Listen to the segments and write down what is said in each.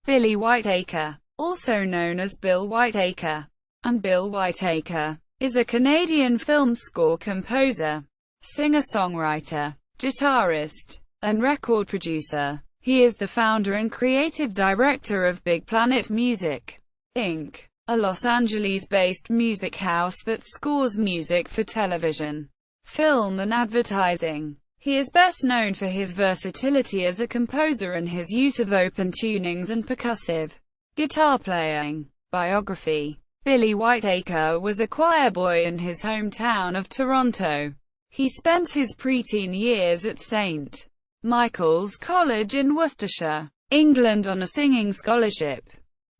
Billy Whiteacre, also known as Bill Whiteacre and Bill Whiteacre, is a Canadian film score composer, singer-songwriter, guitarist, and record producer. He is the founder and creative director of Big Planet Music, Inc., a Los Angeles-based music house that scores music for television, film and advertising. He is best known for his versatility as a composer and his use of open tunings and percussive guitar playing. Biography: Billy Whiteacre was a choir boy in his hometown of Toronto. He spent his preteen years at St. Michael's College in Worcestershire, England on a singing scholarship,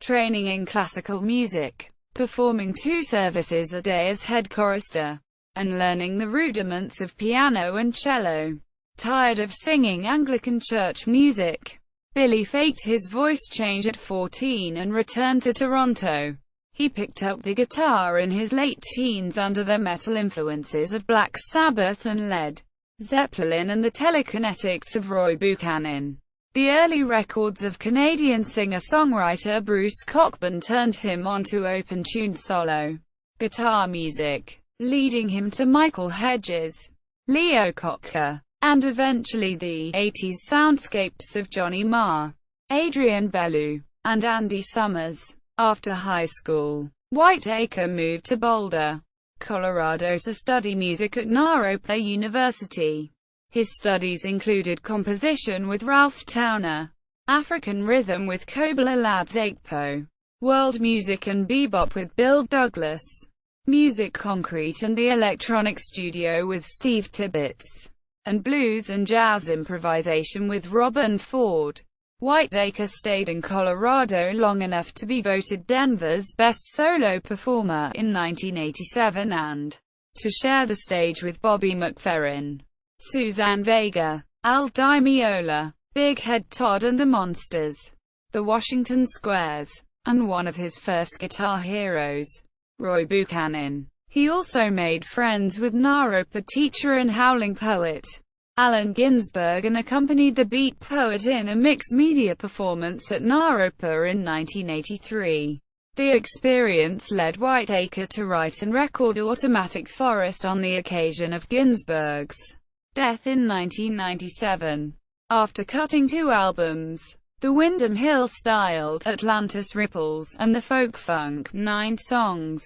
training in classical music, performing 2 services a day as head chorister, and learning the rudiments of piano and cello. Tired of singing Anglican church music, Billy faked his voice change at 14 and returned to Toronto. He picked up the guitar in his late teens under the metal influences of Black Sabbath and Led Zeppelin and the telekinetics of Roy Buchanan. The early records of Canadian singer-songwriter Bruce Cockburn turned him onto open-tuned solo guitar music, leading him to Michael Hedges, Leo Kottke, and eventually the 80s soundscapes of Johnny Marr, Adrian Belew, and Andy Summers. After high school, Whiteacre moved to Boulder, Colorado to study music at Naropa University. His studies included composition with Ralph Towner, African rhythm with Kobla Ladzakpo, world music and bebop with Bill Douglas, music concrete and the electronic studio with Steve Tibbetts, and blues and jazz improvisation with Robin Ford. Whiteacre stayed in Colorado long enough to be voted Denver's best solo performer in 1987 and to share the stage with Bobby McFerrin, Suzanne Vega, Al Di Meola, Big Head Todd and the Monsters, the Washington Squares, and one of his first guitar heroes, Roy Buchanan. He also made friends with Naropa teacher and howling poet Allen Ginsberg and accompanied the Beat Poet in a mixed-media performance at Naropa in 1983. The experience led Whiteacre to write and record Automatic Forest on the occasion of Ginsberg's death in 1997. After cutting 2 albums, the Windham Hill-styled Atlantis Ripples and the folk-funk 9 songs,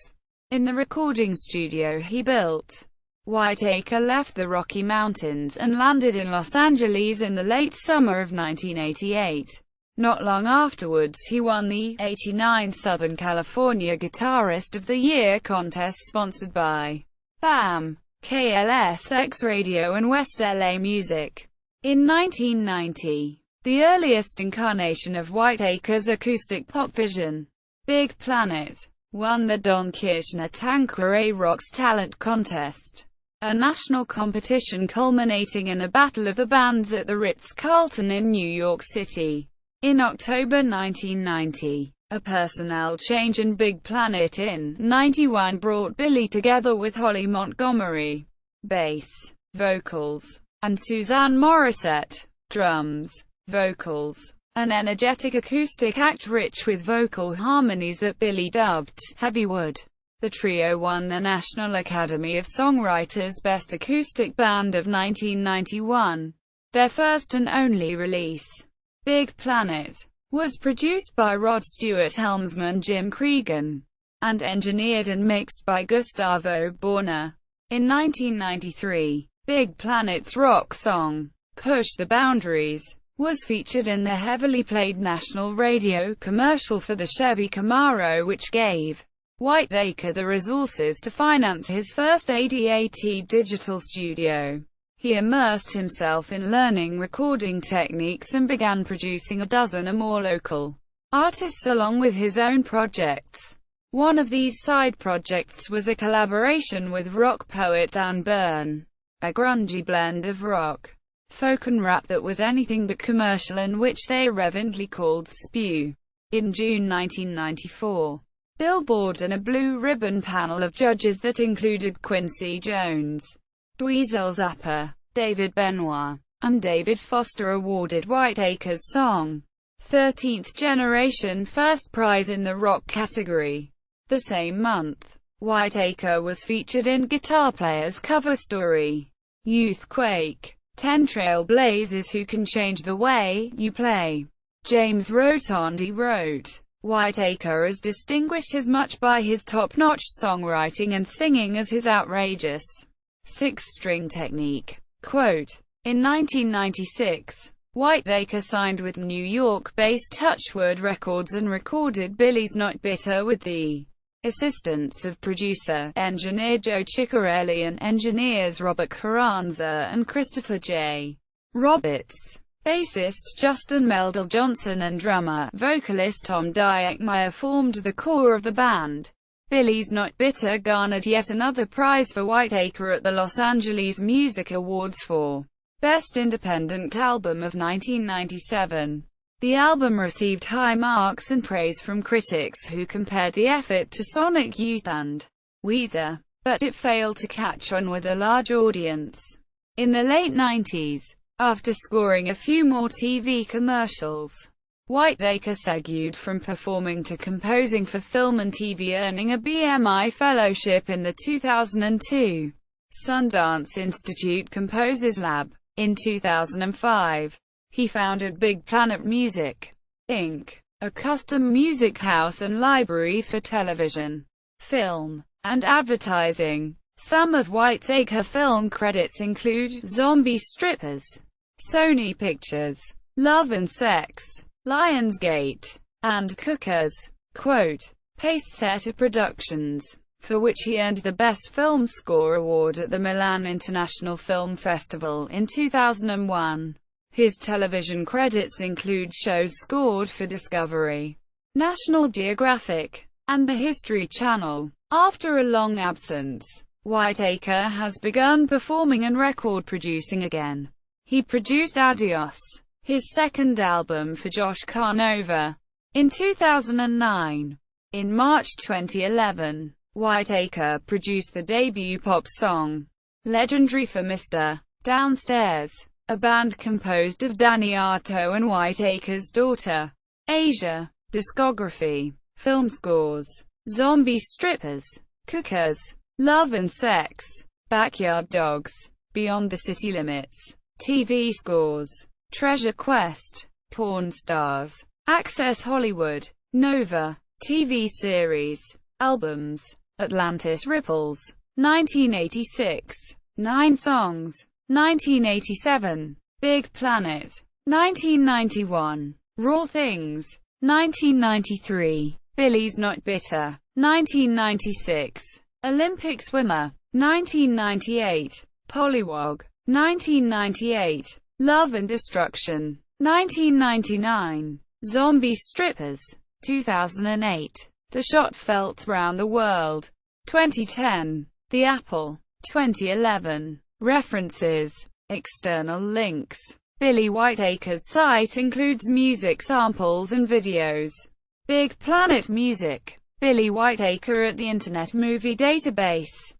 in the recording studio he built, Whiteacre left the Rocky Mountains and landed in Los Angeles in the late summer of 1988. Not long afterwards he won the '89 Southern California Guitarist of the Year contest sponsored by BAM, KLSX Radio and West LA Music. In 1990, the earliest incarnation of Whiteacre's acoustic pop vision, Big Planet, won the Don Kirshner Tanqueray Rocks Talent Contest, a national competition culminating in a battle of the bands at the Ritz-Carlton in New York City. In October 1990, a personnel change in Big Planet in '91 brought Billy together with Holly Montgomery, bass, vocals, and Suzanne Morissette, drums, vocals, an energetic acoustic act rich with vocal harmonies that Billy dubbed Heavywood. The trio won the National Academy of Songwriters Best Acoustic Band of 1991, their first and only release. Big Planet was produced by Rod Stewart, helmsman Jim Cregan, and engineered and mixed by Gustavo Borna. In 1993, Big Planet's rock song, Push the Boundaries, was featured in the heavily played national radio commercial for the Chevy Camaro, which gave Whiteacre the resources to finance his first ADAT digital studio. He immersed himself in learning recording techniques and began producing a dozen or more local artists along with his own projects. One of these side projects was a collaboration with rock poet Dan Byrne, a grungy blend of rock, folk and rap that was anything but commercial and which they irreverently called Spew. In June 1994, Billboard and a blue ribbon panel of judges that included Quincy Jones, Dweezil Zappa, David Benoit, and David Foster awarded Whiteacre's song, 13th generation first prize in the rock category. The same month, Whiteacre was featured in Guitar Player's cover story, Youthquake. 10 Trailblazers Who Can Change the Way You Play. James Rotondi wrote, Whiteacre has distinguished as much by his top-notch songwriting and singing as his outrageous six-string technique. Quote, in 1996, Whiteacre signed with New York-based Touchwood Records and recorded Billy's Not Bitter with the assistance of producer-engineer Joe Ciccarelli and engineers Robert Carranza and Christopher J. Roberts. Bassist Justin Meldal Johnson and drummer-vocalist Tom Diekmeyer formed the core of the band. Billy's Not Bitter garnered yet another prize for Whiteacre at the Los Angeles Music Awards for Best Independent Album of 1997. The album received high marks and praise from critics who compared the effort to Sonic Youth and Weezer, but it failed to catch on with a large audience. In the late 90s, after scoring a few more TV commercials, Whiteacre segued from performing to composing for film and TV, earning a BMI Fellowship in the 2002 Sundance Institute Composers Lab. In 2005, he founded Big Planet Music, Inc., a custom music house and library for television, film, and advertising. Some of Whiteacre film credits include Zombie Strippers, Sony Pictures, Love and Sex, Lionsgate, and Cookers. Quote, Pacesetter Productions, for which he earned the Best Film Score award at the Milan International Film Festival in 2001. His television credits include shows scored for Discovery, National Geographic, and the History Channel. After a long absence, Whiteacre has begun performing and record producing again. He produced Adios, his second album for Josh Carnova, in 2009. In March 2011, Whiteacre produced the debut pop song, Legendary for Mr. Downstairs, a band composed of Danny Arto and Whiteacre's daughter, Asia. Discography, film scores, Zombie Strippers, Cookers, Love and Sex, Backyard Dogs, Beyond the City Limits. TV scores, Treasure Quest, Pawn Stars, Access Hollywood, Nova. TV series, albums, Atlantis Ripples, 1986, 9 Songs, 1987, Big Planet, 1991, Raw Things, 1993, Billy's Not Bitter, 1996, Olympic Swimmer, 1998, Polywog, 1998, Love and Destruction, 1999, Zombie Strippers, 2008, The Shot Felt Round the World, 2010, The Apple, 2011. References, external links. Billy Whiteacre's site includes music samples and videos. Big Planet Music. Billy Whiteacre at the Internet Movie Database.